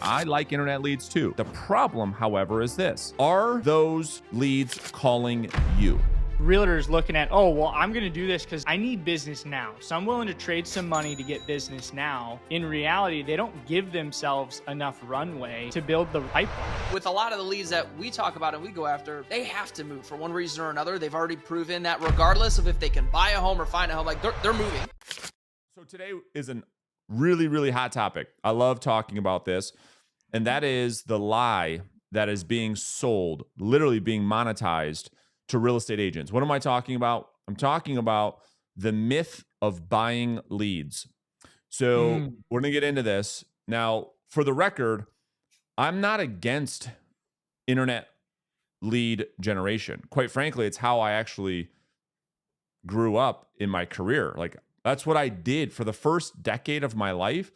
I like internet leads too. The problem, however, is this. Are those leads calling you? Realtors looking at, oh, well, I'm going to do this because I need business now. So I'm willing to trade some money to get business now. In reality, they don't give themselves enough runway to build the pipeline. With a lot of the leads that we talk about and we go after, they have to move for one reason or another. They've already proven that regardless of if they can buy a home or find a home, like they're moving. So today is a really, really hot topic. I love talking about this. And that is the lie that is being sold, literally being monetized to real estate agents. What am I talking about? I'm talking about the myth of buying leads. So we're going to get into this. Now, for the record, I'm not against internet lead generation. Quite frankly, it's how I actually grew up in my career. Like that's what I did for the first decade of my life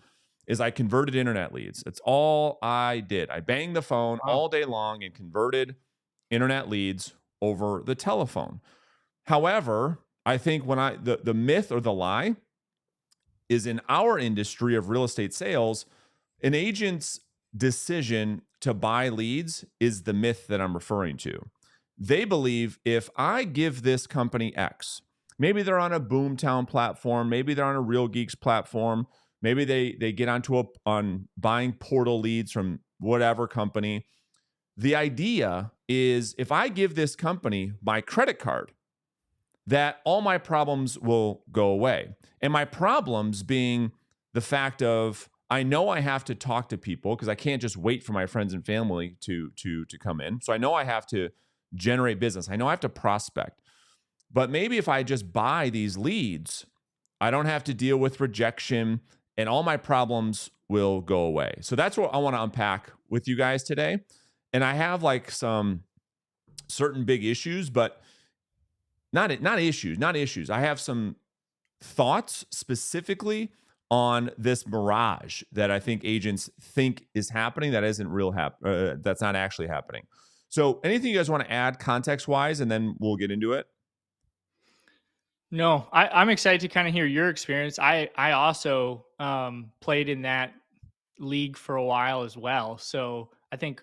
is I converted internet leads. It's all I did. I banged the phone all day long and converted internet leads over the telephone. However, I think when the myth or the lie is in our industry of real estate sales, an agent's decision to buy leads is the myth that I'm referring to. They believe if I give this company X, maybe they're on a Boomtown platform, maybe they're on a Real Geeks platform, maybe they get on buying portal leads from whatever company. The idea is if I give this company my credit card, that all my problems will go away. And my problems being the fact of I know I have to talk to people because I can't just wait for my friends and family to come in. So I know I have to generate business. I know I have to prospect. But maybe if I just buy these leads, I don't have to deal with rejection and all my problems will go away. So that's what I want to unpack with you guys today. And I have like some certain big issues, but not issues. I have some thoughts specifically on this mirage that I think agents think is happening that isn't real. That's not actually happening. So anything you guys want to add context wise, and then we'll get into it. No, I'm excited to kind of hear your experience. I also played in that league for a while as well. So I think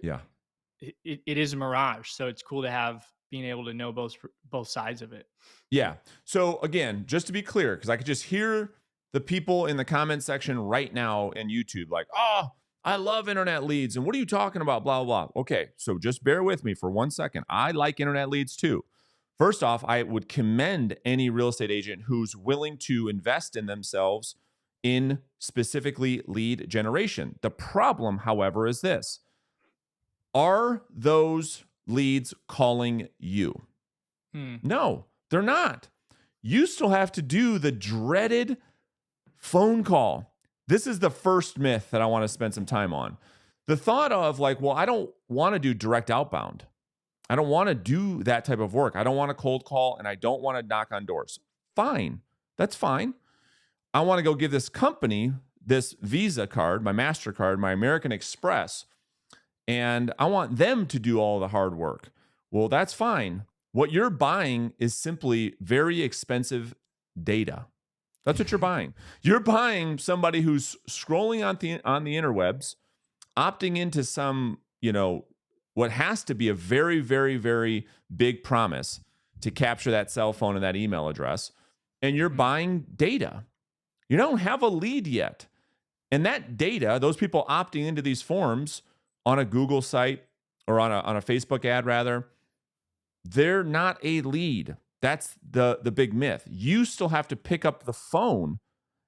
it is a mirage. So it's cool to have being able to know both sides of it. Yeah. So again, just to be clear, because I could just hear the people in the comment section right now in YouTube like, oh, I love internet leads. And what are you talking about? Blah, blah, blah. Okay. So just bear with me for 1 second. I like internet leads too. First off, I would commend any real estate agent who's willing to invest in themselves in specifically lead generation. The problem, however, is this. Are those leads calling you? No, they're not. You still have to do the dreaded phone call. This is the first myth that I want to spend some time on. The thought of like, well, I don't want to do direct outbound. I don't want to do that type of work. I don't want to cold call and I don't want to knock on doors. Fine. That's fine. I want to go give this company this Visa card, my MasterCard, my American Express, and I want them to do all the hard work. Well, that's fine. What you're buying is simply very expensive data. That's what you're buying. You're buying somebody who's scrolling on the interwebs, opting into some, what has to be a very, very, very big promise to capture that cell phone and that email address. And you're buying data. You don't have a lead yet. And that data, those people opting into these forms on a Google site or on a Facebook ad rather, they're not a lead. That's the big myth. You still have to pick up the phone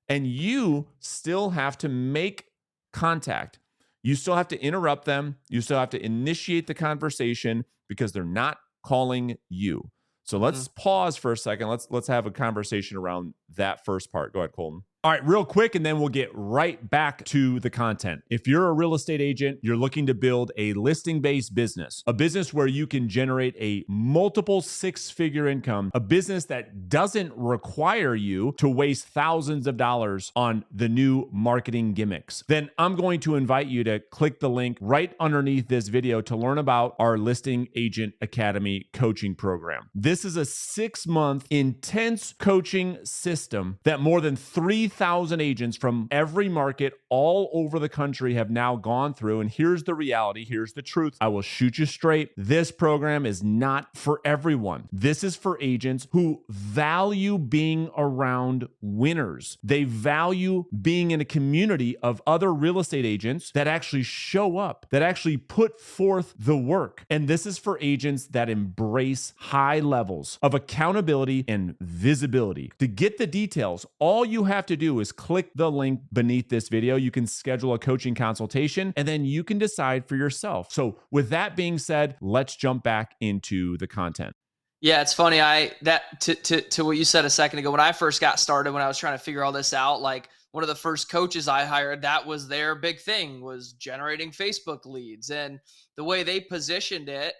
and you still have to make contact. You still have to interrupt them. You still have to initiate the conversation because they're not calling you. So let's pause for a second. Let's have a conversation around that first part. Go ahead, Colton. All right, real quick, and then we'll get right back to the content. If you're a real estate agent, you're looking to build a listing-based business, a business where you can generate a multiple six-figure income, a business that doesn't require you to waste thousands of dollars on the new marketing gimmicks, then I'm going to invite you to click the link right underneath this video to learn about our Listing Agent Academy coaching program. This is a 6-month intense coaching system that more than 3 80,000 agents from every market all over the country have now gone through. And here's the reality. Here's the truth. I will shoot you straight. This program is not for everyone. This is for agents who value being around winners. They value being in a community of other real estate agents that actually show up, that actually put forth the work. And this is for agents that embrace high levels of accountability and visibility. To get the details, all you have to do is click the link beneath this video. You can schedule a coaching consultation and then you can decide for yourself. So with that being said, let's jump back into the content. Yeah, it's funny. To what you said a second ago, when I first got started, when I was trying to figure all this out, like one of the first coaches I hired, that was their big thing, was generating Facebook leads. And the way they positioned it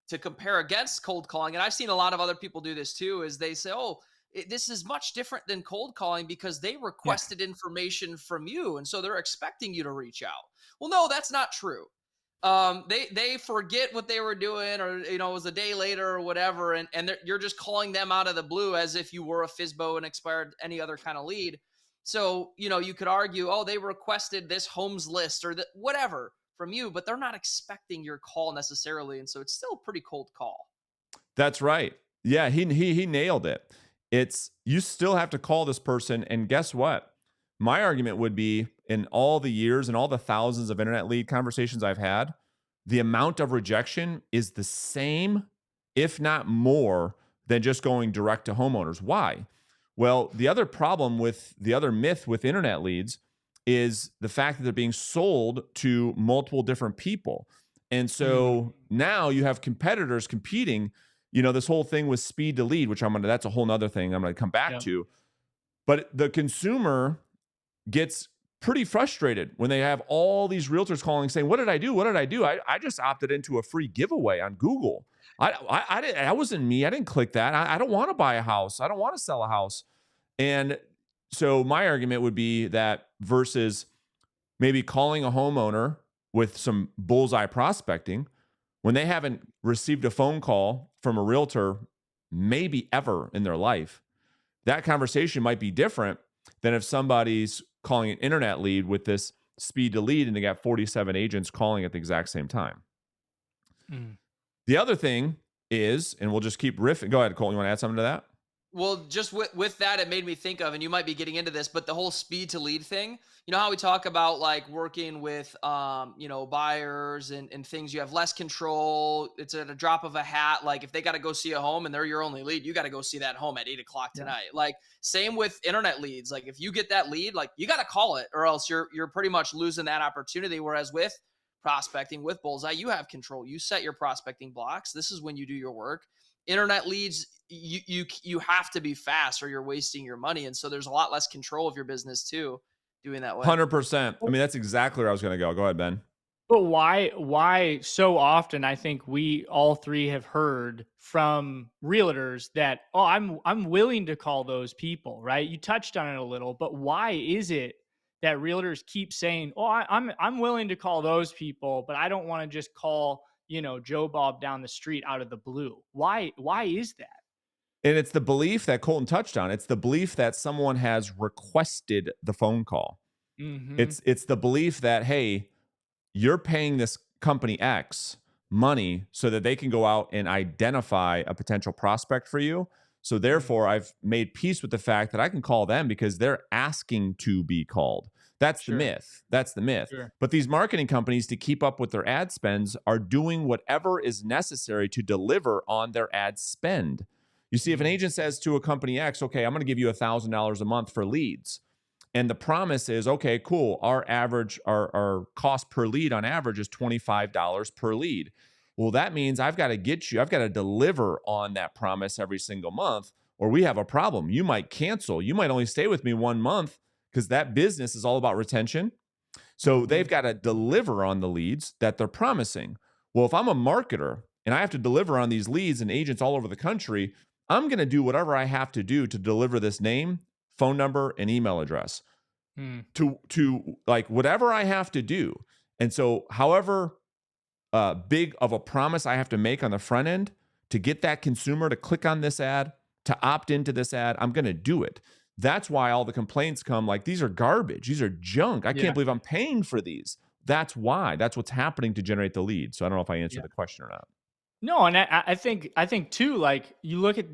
to compare against cold calling, and I've seen a lot of other people do this too, is they say, oh, this is much different than cold calling because they requested information from you. And so they're expecting you to reach out. Well, no, that's not true. They forget what they were doing, or, it was a day later or whatever. And you're just calling them out of the blue as if you were a FSBO and expired any other kind of lead. So, you could argue, oh, they requested this homes list or whatever from you, but they're not expecting your call necessarily. And so it's still a pretty cold call. That's right. Yeah, he nailed it. You still have to call this person. And guess what? My argument would be, in all the years and all the thousands of internet lead conversations I've had, the amount of rejection is the same, if not more, than just going direct to homeowners. Why? Well, the other myth with internet leads is the fact that they're being sold to multiple different people. And so now you have competitors competing, this whole thing with speed to lead, which that's a whole nother thing I'm going to come back to. But the consumer gets pretty frustrated when they have all these realtors calling saying, what did I do? What did I do? I just opted into a free giveaway on Google. That wasn't me. I didn't click that. I don't want to buy a house. I don't want to sell a house. And so my argument would be that versus maybe calling a homeowner with some bullseye prospecting when they haven't received a phone call from a realtor maybe ever in their life, that conversation might be different than if somebody's calling an internet lead with this speed to lead and they got 47 agents calling at the exact same time. The other thing is, and we'll just keep riffing. Go ahead, Colton. You want to add something to that? Well, just with that, it made me think of, and you might be getting into this, but the whole speed to lead thing, how we talk about like working with, buyers and things, you have less control. It's at a drop of a hat. Like if they got to go see a home and they're your only lead, you got to go see that home at 8:00 tonight. Like same with internet leads. Like if you get that lead, like you got to call it or else you're pretty much losing that opportunity. Whereas with prospecting with Bullseye, you have control. You set your prospecting blocks. This is when you do your work. Internet leads, you have to be fast or you're wasting your money. And so there's a lot less control of your business too, doing that way. 100%. I mean, that's exactly where I was going to go. Go ahead, Ben. But why so often I think we all three have heard from realtors that, oh, I'm willing to call those people, right? You touched on it a little, but why is it that realtors keep saying, oh, I'm willing to call those people, but I don't want to just call, Joe Bob down the street out of the blue? Why is that? And it's the belief that Colton touched on. It's the belief that someone has requested the phone call. It's the belief that, hey, you're paying this company X money so that they can go out and identify a potential prospect for you. So therefore, I've made peace with the fact that I can call them because they're asking to be called. That's the myth. That's the myth. But these marketing companies, to keep up with their ad spends, are doing whatever is necessary to deliver on their ad spend. You see, if an agent says to a company X, okay, I'm going to give you $1,000 a month for leads. And the promise is, okay, cool. Our cost per lead on average is $25 per lead. Well, that means I've got to deliver on that promise every single month, or we have a problem. You might cancel. You might only stay with me 1 month because that business is all about retention. So they've got to deliver on the leads that they're promising. Well, if I'm a marketer and I have to deliver on these leads and agents all over the country, I'm going to do whatever I have to do to deliver this name, phone number, and email address to like whatever I have to do. And so however big of a promise I have to make on the front end to get that consumer to click on this ad, to opt into this ad, I'm going to do it. that's why all the complaints come like, these are garbage. These are junk. I Yeah. can't believe I'm paying for these. That's why. That's what's happening to generate the lead. So I don't know if I answered Yeah. the question or not. No, and I think too, like you look at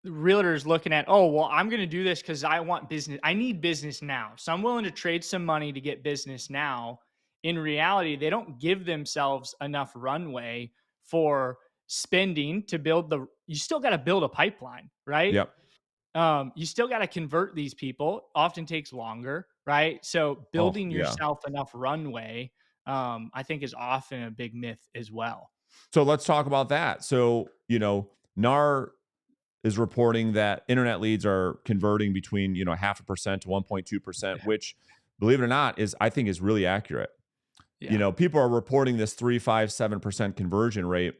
realtors looking at, oh, well, I'm going to do this because I want business. I need business now. So I'm willing to trade some money to get business now. In reality, they don't give themselves enough runway for spending to build you still got to build a pipeline, right? Yep. You still got to convert these people. Often takes longer, right? So building yourself enough runway, I think is often a big myth as well. So let's talk about that. So, NAR is reporting that internet leads are converting between, 0.5% to 1.2%, which, believe it or not, I think is really accurate. Yeah. People are reporting this 3, 5, 7% conversion rate.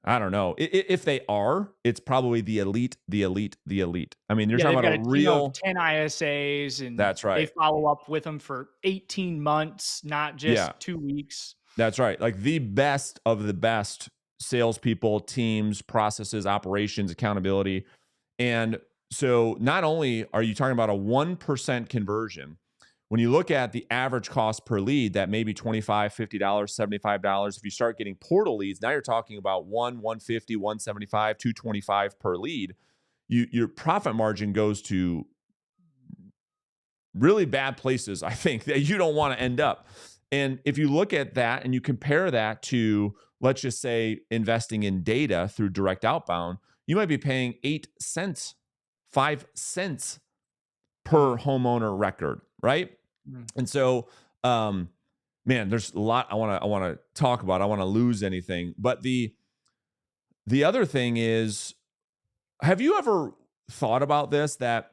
I don't know. If they are, it's probably the elite. I mean, you're talking about they've got a team of 10 ISAs, and that's right. They follow up with them for 18 months, not just 2 weeks. That's right. Like the best of the best salespeople, teams, processes, operations, accountability. And so not only are you talking about a 1% conversion, when you look at the average cost per lead, that may be $25, $50, $75. If you start getting portal leads, now you're talking about $150, $175, $225 per lead. Your profit margin goes to really bad places, I think, that you don't want to end up. And if you look at that and you compare that to, let's just say, investing in data through direct outbound, you might be paying 8 cents, 5 cents per homeowner record, right? And so, man, there's a lot I want to talk about. I want to lose anything. But the other thing is, have you ever thought about this, that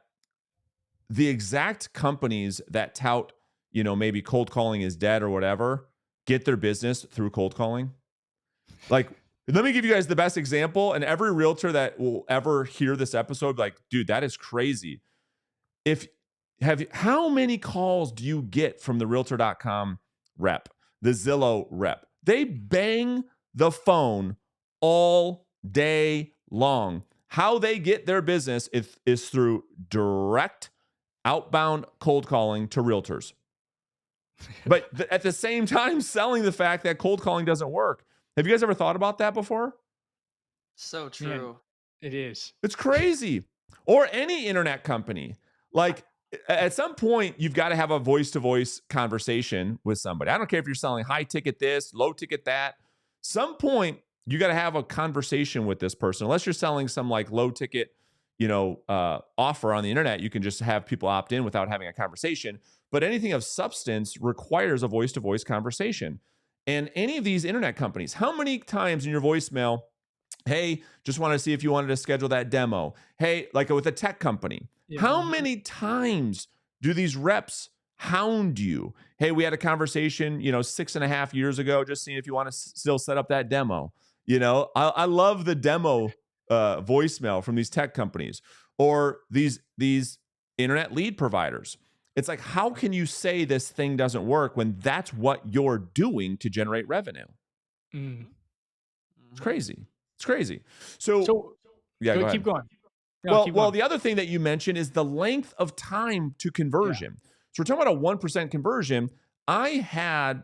the exact companies that tout, maybe cold calling is dead or whatever, get their business through cold calling? Like, let me give you guys the best example. And every realtor that will ever hear this episode, like, dude, that is crazy. How many calls do you get from the realtor.com rep, the Zillow rep? They bang the phone all day long. How they get their business is through direct outbound cold calling to realtors. But at the same time, selling the fact that cold calling doesn't work. Have you guys ever thought about that before? So true. Man, it is. It's crazy. Or any internet company. Like, at some point, you've got to have a voice-to-voice conversation with somebody. I don't care if you're selling high ticket this, low ticket that. Some point, you got to have a conversation with this person. Unless you're selling some like low ticket, offer on the internet, you can just have people opt in without having a conversation. But anything of substance requires a voice-to-voice conversation. And any of these internet companies, how many times in your voicemail, hey, just wanted to see if you wanted to schedule that demo. Hey, like with a tech company, how many times do these reps hound you? Hey, we had a conversation, 6.5 years ago, just seeing if you want to still set up that demo. I love the demo voicemail from these tech companies or these internet lead providers. It's like, how can you say this thing doesn't work when that's what you're doing to generate revenue? It's crazy. It's crazy. So yeah, go ahead. Keep going. No, well, the other thing that you mentioned is the length of time to conversion. Yeah. So we're talking about a 1% conversion. I had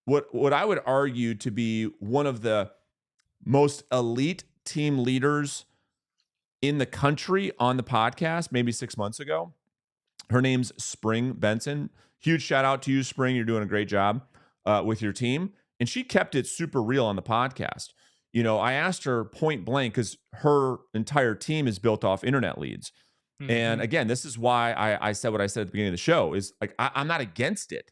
what I would argue to be one of the most elite team leaders in the country on the podcast maybe 6 months ago. Her name's Spring Benson. Huge shout out to you, Spring. You're doing a great job with your team. And she kept it super real on the podcast. I asked her point blank, because her entire team is built off internet leads. Mm-hmm. And again, this is why I said what I said at the beginning of the show is like, I'm not against it.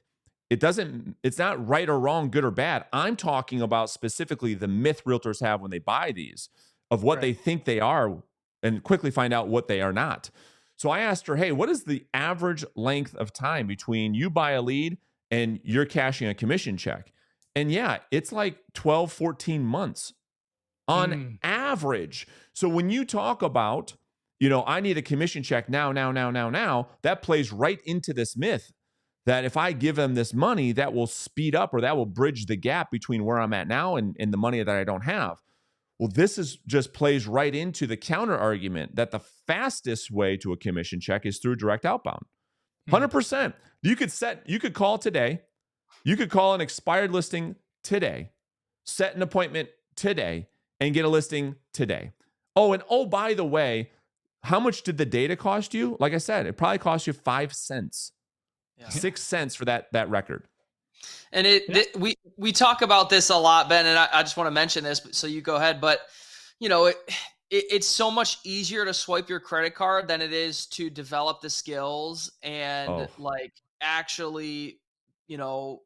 It's not right or wrong, good or bad. I'm talking about specifically the myth realtors have when they buy these of what they think they are and quickly find out what they are not. So I asked her, hey, what is the average length of time between you buy a lead and you're cashing a commission check? And yeah, it's like 12, 14 months on average. So when you talk about, I need a commission check now, that plays right into this myth that if I give them this money, that will speed up or that will bridge the gap between where I'm at now and the money that I don't have. Well, this is just plays right into the counter argument that the fastest way to a commission check is through direct outbound. 100%. You could call today. You could call an expired listing today, set an appointment today, and get a listing today. Oh, and by the way, how much did the data cost you? Like I said, it probably cost you 5 cents, 6 cents for that record. And we talk about this a lot, Ben, and I just want to mention this, so you go ahead. But it's so much easier to swipe your credit card than it is to develop the skills and actually,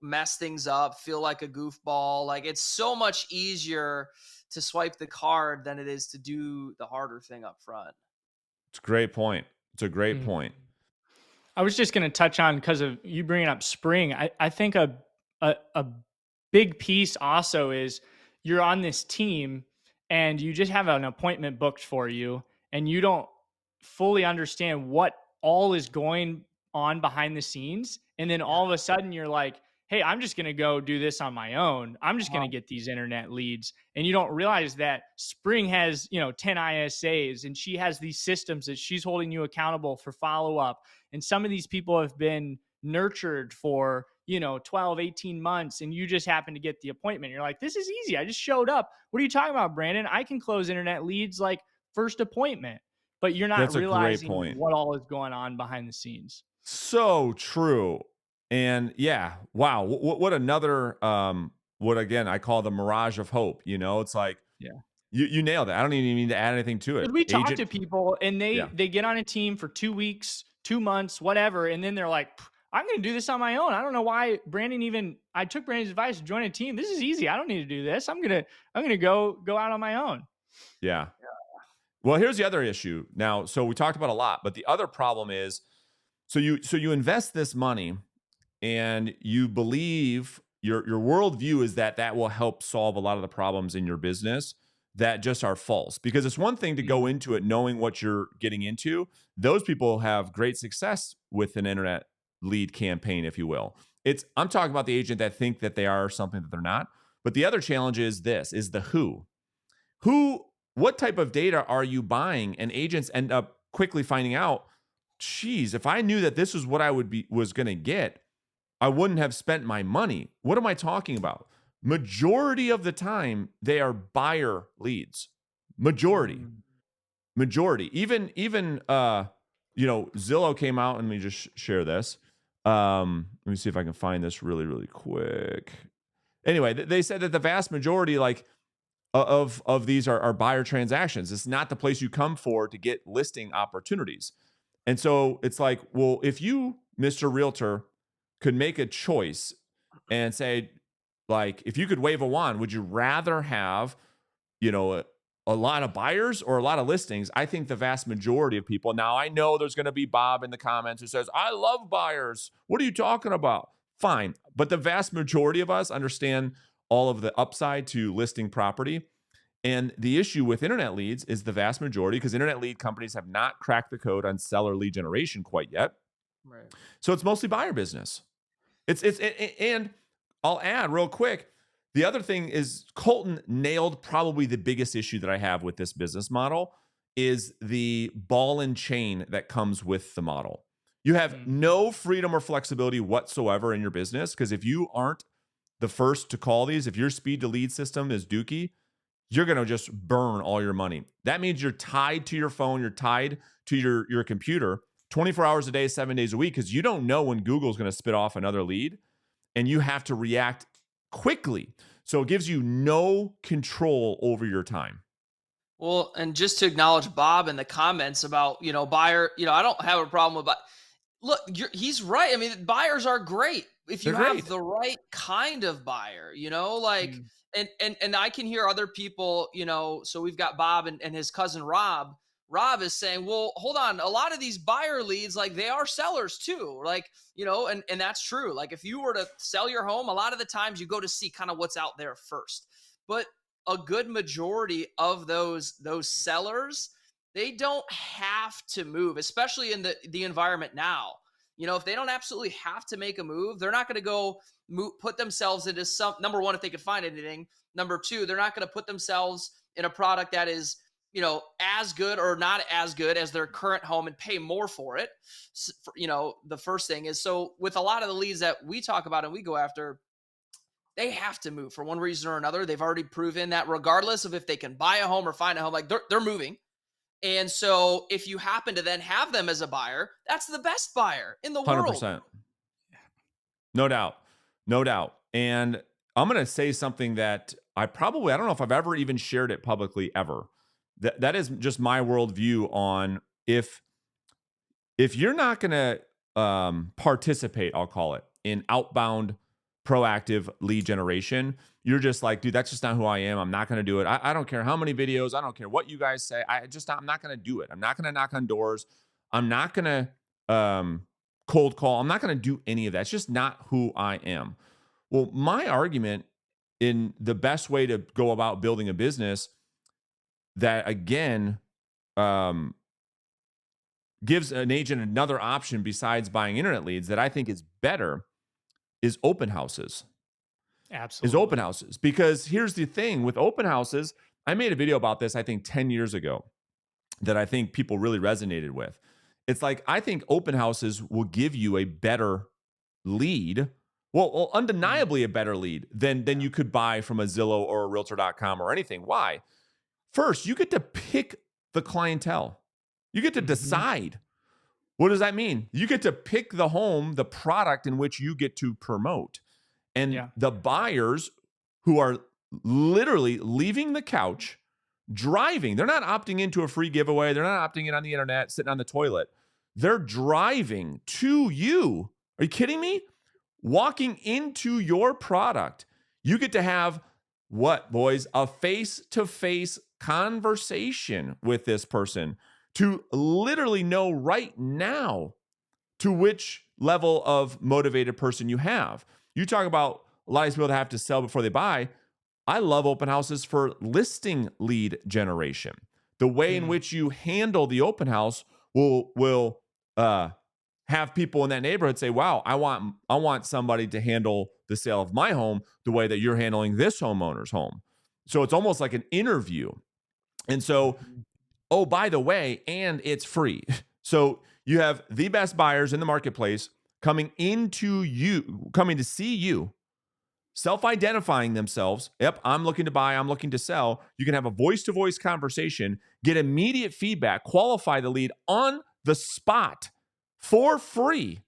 mess things up, feel like a goofball. Like, it's so much easier to swipe the card than it is to do the harder thing up front. It's a great point. It's a great point. I was just going to touch on, because of you bringing up spring. I think a big piece also is you're on this team and you just have an appointment booked for you, and you don't fully understand what all is going on behind the scenes. And then all of a sudden you're like, hey, I'm just going to go do this on my own. I'm just going to get these internet leads. And you don't realize that Spring has, 10 ISAs, and she has these systems that she's holding you accountable for follow-up. And some of these people have been nurtured for, 12, 18 months, and you just happen to get the appointment. You're like, this is easy. I just showed up. What are you talking about, Brandon? I can close internet leads like first appointment. But you're not realizing what all is going on behind the scenes. So true. And yeah, wow. What another, what again, I call the mirage of hope. It's like, you nailed it. I don't even need to add anything to it. We talk to people and they get on a team for 2 weeks, 2 months, whatever. And then they're like, I'm going to do this on my own. I don't know why I took Brandon's advice to join a team. This is easy. I don't need to do this. I'm going to go out on my own. Yeah. Well, here's the other issue. Now, so we talked about a lot, but the other problem is, so you invest this money and you believe your worldview is that will help solve a lot of the problems in your business that just are false. Because it's one thing to go into it knowing what you're getting into. Those people have great success with an internet lead campaign, if you will. I'm talking about the agent that think that they are something that they're not. But the other challenge is the who. What type of data are you buying? And agents end up quickly finding out, geez, if I knew that this was what I was going to get, I wouldn't have spent my money. What am I talking about? Majority of the time, they are buyer leads. Majority. Even Zillow came out, and let me just share this. Let me see if I can find this really, really quick. Anyway, they said that the vast majority, of these are buyer transactions. It's not the place you come for to get listing opportunities. And so it's like, well, if you, Mr. Realtor, could make a choice and say, like, if you could wave a wand, would you rather have, a lot of buyers or a lot of listings? I think the vast majority of people. Now, I know there's going to be Bob in the comments who says, I love buyers. What are you talking about? Fine. But the vast majority of us understand all of the upside to listing property. And the issue with internet leads is the vast majority, because internet lead companies have not cracked the code on seller lead generation quite yet. Right. So it's mostly buyer business. And I'll add real quick, the other thing is Colton nailed probably the biggest issue that I have with this business model is the ball and chain that comes with the model. You have no freedom or flexibility whatsoever in your business, because if you aren't the first to call these, if your speed to lead system is dookie, you're going to just burn all your money. That means you're tied to your phone, you're tied to your computer 24 hours a day, 7 days a week, because you don't know when Google's going to spit off another lead, and you have to react quickly. So it gives you no control over your time. Well, and just to acknowledge Bob in the comments about, buyer, I don't have a problem with, look, he's right. I mean, buyers are great if you have the right kind of buyer, and I can hear other people, so we've got Bob and his cousin Rob. Rob is saying, well, hold on. A lot of these buyer leads, they are sellers too. And that's true. Like, if you were to sell your home, a lot of the times you go to see kind of what's out there first. But a good majority of those sellers, they don't have to move, especially in the environment now. If they don't absolutely have to make a move, they're not going to go put themselves into some, number one, if they could find anything. Number two, they're not going to put themselves in a product that is, you know, as good or not as good as their current home and pay more for it. You know, the first thing is, so with a lot of the leads that we talk about and we go after, they have to move for one reason or another. They've already proven that regardless of if they can buy a home or find a home, like they're moving. And so if you happen to then have them as a buyer, that's the best buyer in the world. 100%. No doubt. No doubt. And I'm going to say something that I don't know if I've ever even shared it publicly ever. That is just my worldview on if you're not going to participate, I'll call it, in outbound proactive lead generation, you're just like, dude, that's just not who I am. I'm not going to do it. I don't care how many videos. I don't care what you guys say. I'm not going to do it. I'm not going to knock on doors. I'm not going to cold call. I'm not going to do any of that. It's just not who I am. Well, my argument in the best way to go about building a business that, again, gives an agent another option besides buying internet leads that I think is better is open houses. Absolutely. Is open houses. Because here's the thing with open houses, I made a video about this, I think 10 years ago that I think people really resonated with. It's like, I think open houses will give you a better lead. Well, undeniably a better lead than you could buy from a Zillow or a realtor.com or anything. Why? First, you get to pick the clientele. You get to decide. What does that mean? You get to pick the home, the product in which you get to promote. And the buyers who are literally leaving the couch, driving, they're not opting into a free giveaway. They're not opting in on the internet, sitting on the toilet. They're driving to you. Are you kidding me? Walking into your product. You get to have what, boys? A face-to-face conversation with this person to literally know right now to which level of motivated person you have. You talk about a lot of these people that have to sell before they buy. I love open houses for listing lead generation. The way in which you handle the open house will have people in that neighborhood say, wow, I want somebody to handle the sale of my home the way that you're handling this homeowner's home. So it's almost like an interview. And so, oh, by the way, and it's free. So you have the best buyers in the marketplace coming to see you, self-identifying themselves. Yep, I'm looking to buy, I'm looking to sell. You can have a voice-to-voice conversation, get immediate feedback, qualify the lead on the spot for free.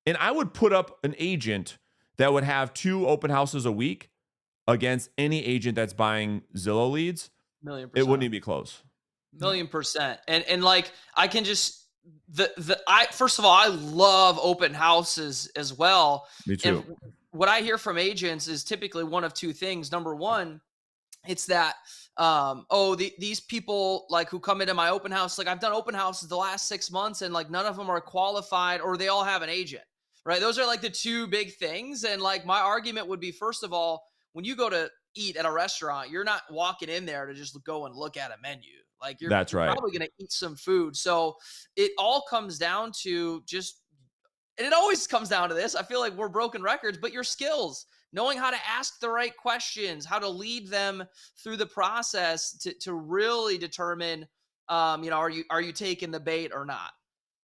And I would put up an agent that would have 2 open houses a week against any agent that's buying Zillow leads. 1,000,000%. It wouldn't even be close. 1,000,000%. And like, I can just, first of all, I love open houses as well. Me too. And what I hear from agents is typically one of 2 things. Number one, it's that, these people like who come into my open house, like I've done open houses the last 6 months and like none of them are qualified or they all have an agent, right? Those are like the 2 big things. And like my argument would be, first of all, when you go to eat at a restaurant, you're not walking in there to just go and look at a menu. Like you're probably going to eat some food. So it all comes down to and it always comes down to this. I feel like we're broken records, but your skills, knowing how to ask the right questions, how to lead them through the process to really determine, are you taking the bait or not?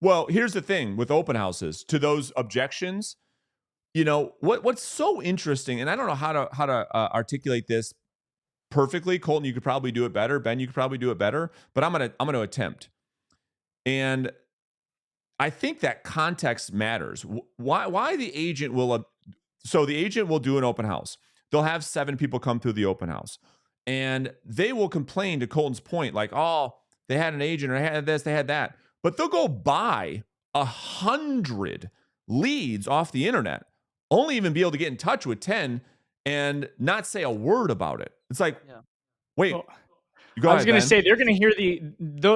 Well, here's the thing with open houses to those objections. What's so interesting, and I don't know how to articulate this perfectly. Colton, you could probably do it better. Ben, you could probably do it better, but I'm gonna attempt. And I think that context matters. Why the agent will so the agent will do an open house. They'll have 7 people come through the open house, and they will complain, to Colton's point, like, oh, they had an agent or they had this, they had that, but they'll go buy 100 leads off the internet, only even be able to get in touch with 10 and not say a word about it. It's like, wait, I was going to say, they're going to hear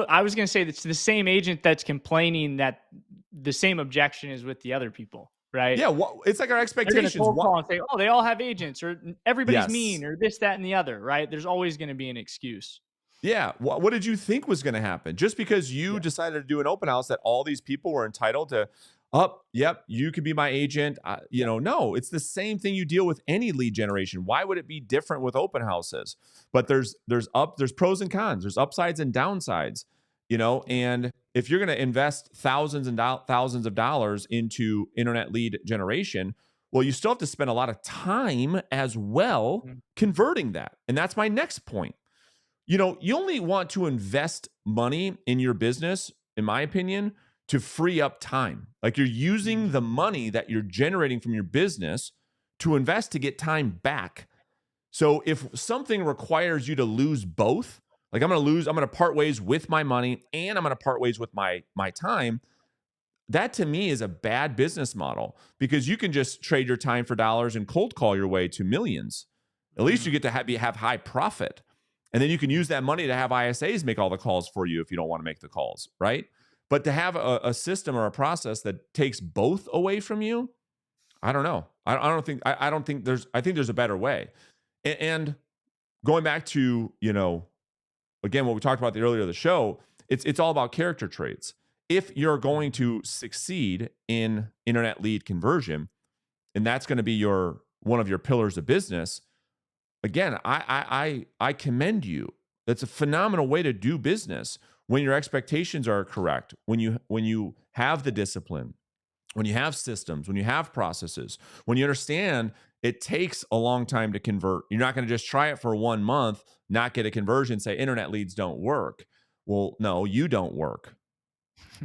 I was going to say it's the same agent that's complaining that the same objection is with the other people, right? Yeah. It's like our expectations. They're going to call and say, oh, they all have agents or everybody's mean or this, that, and the other, right? There's always going to be an excuse. Yeah. What did you think was going to happen? Just because you decided to do an open house that all these people were entitled to Up, yep, you could be my agent. You know, no, it's the same thing you deal with any lead generation. Why would it be different with open houses? But there's pros and cons. There's upsides and downsides. You know, and if you're going to invest thousands of dollars into internet lead generation, well, you still have to spend a lot of time as well converting that. And that's my next point. You know, you only want to invest money in your business, in my opinion, to free up time. Like you're using the money that you're generating from your business to invest to get time back. So if something requires you to lose both, like I'm going to part ways with my money and I'm going to part ways with my time, that to me is a bad business model because you can just trade your time for dollars and cold call your way to millions. At least you get to have high profit. And then you can use that money to have ISAs make all the calls for you if you don't want to make the calls, right? But to have a system or a process that takes both away from you, I don't know. I think there's a better way. And going back to, you know, again, what we talked about earlier in the show, it's all about character traits. If you're going to succeed in internet lead conversion, and that's going to be one of your pillars of business, again, I commend you. That's a phenomenal way to do business when your expectations are correct, when you have the discipline, when you have systems, when you have processes, when you understand it takes a long time to convert. You're not going to just try it for 1 month, not get a conversion, say internet leads don't work. Well, no, you don't work.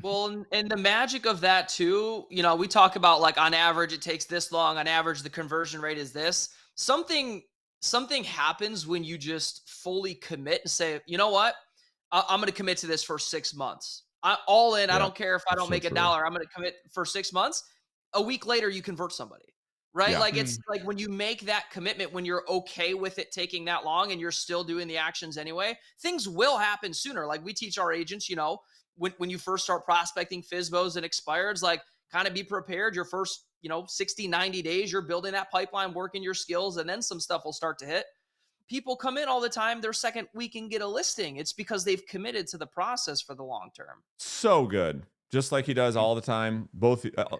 Well, and the magic of that too, you know, we talk about like on average it takes this long, on average the conversion rate is this. Something happens when you just fully commit and say, you know what, I'm going to commit to this for 6 months. All in. I don't care if I don't so make a true. dollar. I'm going to commit for 6 months. A week later, you convert somebody, right? Yeah. Like it's like when you make that commitment, when you're okay with it taking that long and you're still doing the actions anyway, things will happen sooner. Like we teach our agents, you know, when you first start prospecting FSBOs and expireds, like kind of be prepared. Your first, you know, 60, 90 days, you're building that pipeline, working your skills, and then some stuff will start to hit. People come in all the time, their second week and get a listing. It's because they've committed to the process for the long term. So good. Just like he does all the time.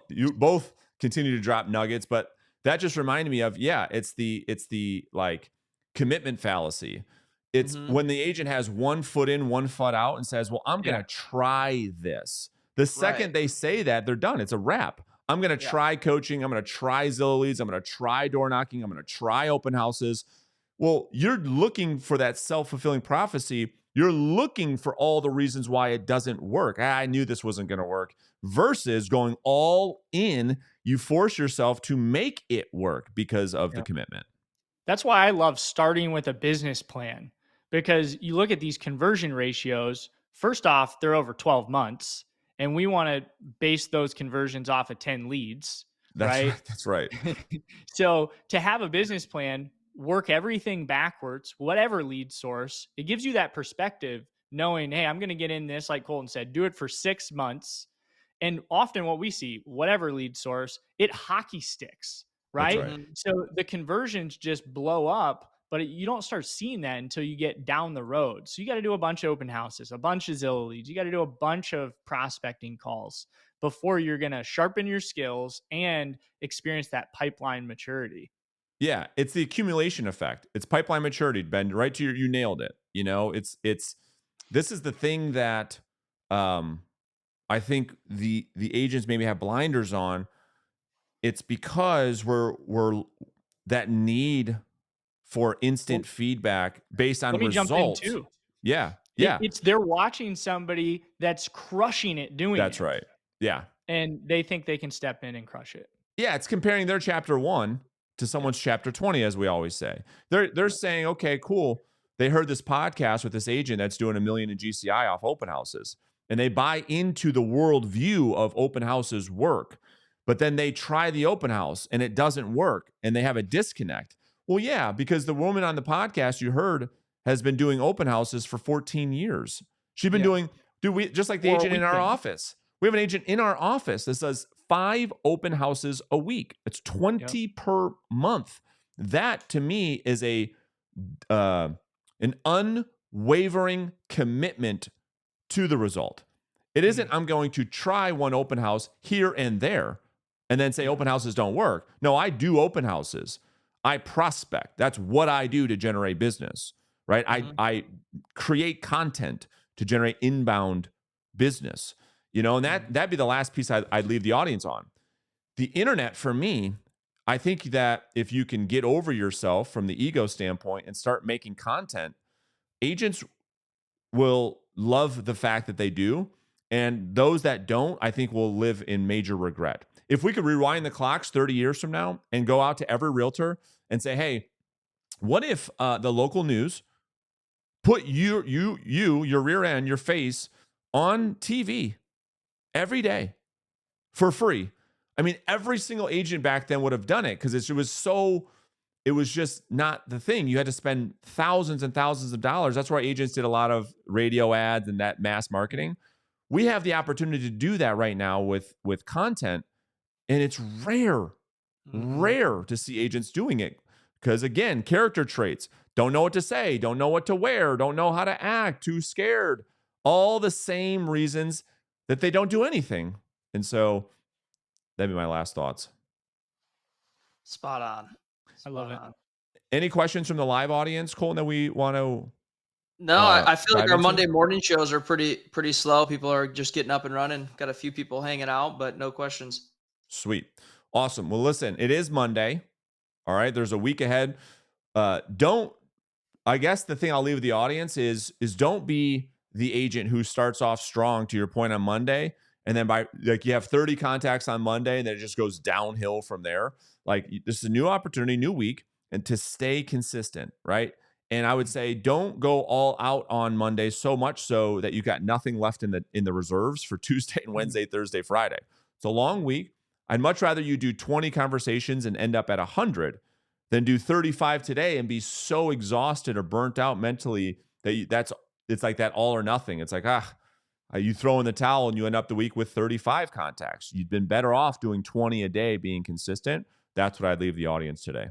You both continue to drop nuggets, but that just reminded me of, it's the like commitment fallacy. It's when the agent has 1 foot in, 1 foot out and says, well, I'm going to try this. The second they say that, they're done. It's a wrap. I'm going to try coaching. I'm going to try Zillow leads. I'm going to try door knocking. I'm going to try open houses. Well, you're looking for that self-fulfilling prophecy. You're looking for all the reasons why it doesn't work. I knew this wasn't going to work. Versus going all in, you force yourself to make it work because of the commitment. That's why I love starting with a business plan, because you look at these conversion ratios. First off, they're over 12 months, and we want to base those conversions off of 10 leads. Right? That's right. So to have a business plan, work everything backwards, whatever lead source, it gives you that perspective, knowing, hey, I'm going to get in this, like Colton said, do it for 6 months. And often what we see, whatever lead source, it hockey sticks, right? So the conversions just blow up, but you don't start seeing that until you get down the road. So you got to do a bunch of open houses, a bunch of Zillow leads. You got to do a bunch of prospecting calls before you're going to sharpen your skills and experience that pipeline maturity. Yeah, it's the accumulation effect. It's pipeline maturity, Ben. Right to you nailed it. You know, this is the thing that I think the agents maybe have blinders on. It's because we're that need for instant feedback based on results. Jump in too. Yeah. It's they're watching somebody that's crushing it doing That's right. Yeah. And they think they can step in and crush it. Yeah, it's comparing their chapter 1 to someone's chapter 20, as we always say. They're saying, okay, cool. They heard this podcast with this agent that's doing $1 million in GCI off open houses, and they buy into the worldview of open houses work, but then they try the open house and it doesn't work, and they have a disconnect. Well, yeah, because the woman on the podcast you heard has been doing open houses for 14 years. She's been doing, just like the agent in our office. We have an agent in our office that does 5 open houses a week. It's 20 per month. That to me is an unwavering commitment to the result. It isn't, I'm going to try one open house here and there and then say open houses don't work. No, I do open houses. I prospect. That's what I do to generate business, right? I create content to generate inbound business, you know, and that'd be the last piece I'd leave the audience on. The internet, for me, I think that if you can get over yourself from the ego standpoint and start making content, agents will love the fact that they do. And those that don't, I think will live in major regret. If we could rewind the clocks 30 years from now and go out to every realtor and say, hey, what if the local news put your rear end, your face on TV every day for free? I mean, every single agent back then would have done it because it was just not the thing. You had to spend thousands and thousands of dollars. That's why agents did a lot of radio ads and that mass marketing. We have the opportunity to do that right now with content, and it's rare to see agents doing it because, again, character traits, don't know what to say, don't know what to wear, don't know how to act, too scared, all the same reasons that they don't do anything. And so that'd be my last thoughts. Spot on. I love it. Any questions from the live audience, Colton, that we want to? No, I feel like our Monday morning shows are pretty slow. People are just getting up and running. Got a few people hanging out, but no questions. Sweet. Awesome. Well, listen, it is Monday. All right. There's a week ahead. I guess the thing I'll leave with the audience is don't be the agent who starts off strong, to your point, on Monday. And then you have 30 contacts on Monday and then it just goes downhill from there. Like, this is a new opportunity, new week, and to stay consistent, right? And I would say don't go all out on Monday so much so that you got nothing left in the reserves for Tuesday and Wednesday, Thursday, Friday. It's a long week. I'd much rather you do 20 conversations and end up at 100 than do 35 today and be so exhausted or burnt out mentally that it's like that all or nothing. It's like, you throw in the towel and you end up the week with 35 contacts. You've been better off doing 20 a day, being consistent. That's what I'd leave the audience today.